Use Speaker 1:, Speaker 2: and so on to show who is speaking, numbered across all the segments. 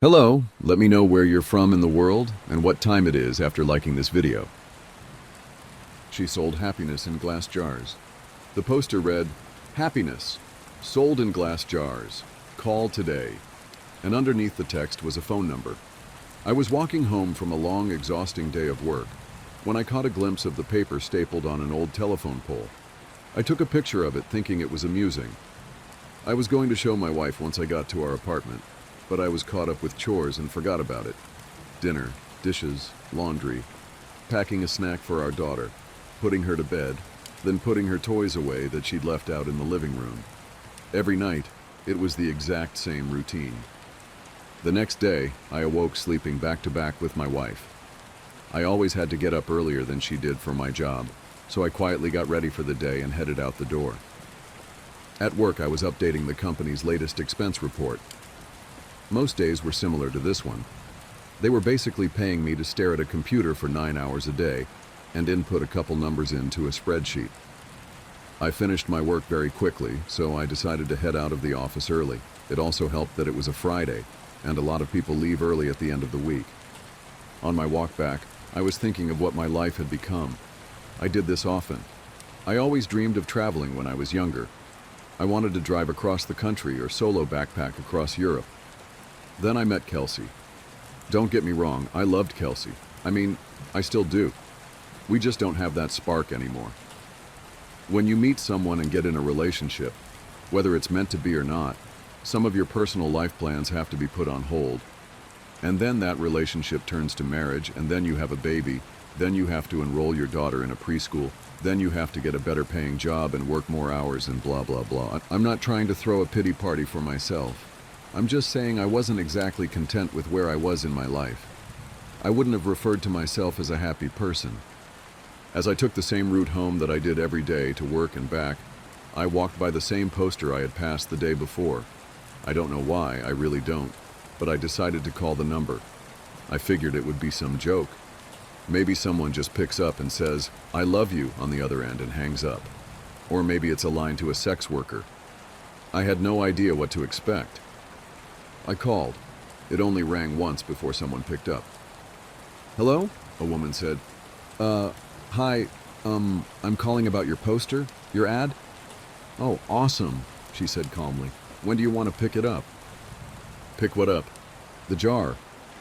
Speaker 1: Hello, let me know where you're from in the world and what time it is after liking this video. She sold happiness in glass jars. The poster read, "Happiness, sold in glass jars. Call today." And underneath the text was a phone number. I was walking home from a long, exhausting day of work when I caught a glimpse of the paper stapled on an old telephone pole. I took a picture of it thinking it was amusing. I was going to show my wife once I got to our apartment, but I was caught up with chores and forgot about it. Dinner, dishes, laundry, packing a snack for our daughter, putting her to bed, then putting her toys away that she'd left out in the living room. Every night, it was the exact same routine. The next day, I awoke sleeping back to back with my wife. I always had to get up earlier than she did for my job, so I quietly got ready for the day and headed out the door. At work, I was updating the company's latest expense report. Most days were similar to this one. They were basically paying me to stare at a computer for 9 hours a day and input a couple numbers into a spreadsheet. I finished my work very quickly, so I decided to head out of the office early. It also helped that it was a Friday, and a lot of people leave early at the end of the week. On my walk back, I was thinking of what my life had become. I did this often. I always dreamed of traveling when I was younger. I wanted to drive across the country or solo backpack across Europe. Then I met Kelsey. Don't get me wrong, I loved Kelsey. I still do. We just don't have that spark anymore. When you meet someone and get in a relationship, whether it's meant to be or not, some of your personal life plans have to be put on hold. And then that relationship turns to marriage, and then you have a baby, then you have to enroll your daughter in a preschool, then you have to get a better paying job and work more hours and blah blah blah. I'm not trying to throw a pity party for myself. I'm just saying I wasn't exactly content with where I was in my life. I wouldn't have referred to myself as a happy person. As I took the same route home that I did every day to work and back, I walked by the same poster I had passed the day before. I don't know why, I really don't, but I decided to call the number. I figured it would be some joke. Maybe someone just picks up and says, "I love you," on the other end and hangs up. Or maybe it's a line to a sex worker. I had no idea what to expect. I called. It only rang once before someone picked up. "Hello?" a woman said. Hi, I'm calling about your poster, your ad?" "Oh, awesome," she said calmly. "When do you want to pick it up?" "Pick what up?" "The jar,"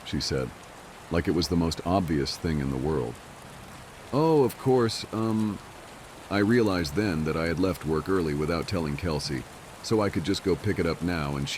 Speaker 1: she said, like it was the most obvious thing in the world. "Oh, of course, I realized then that I had left work early without telling Kelsey, so I could just go pick it up now and she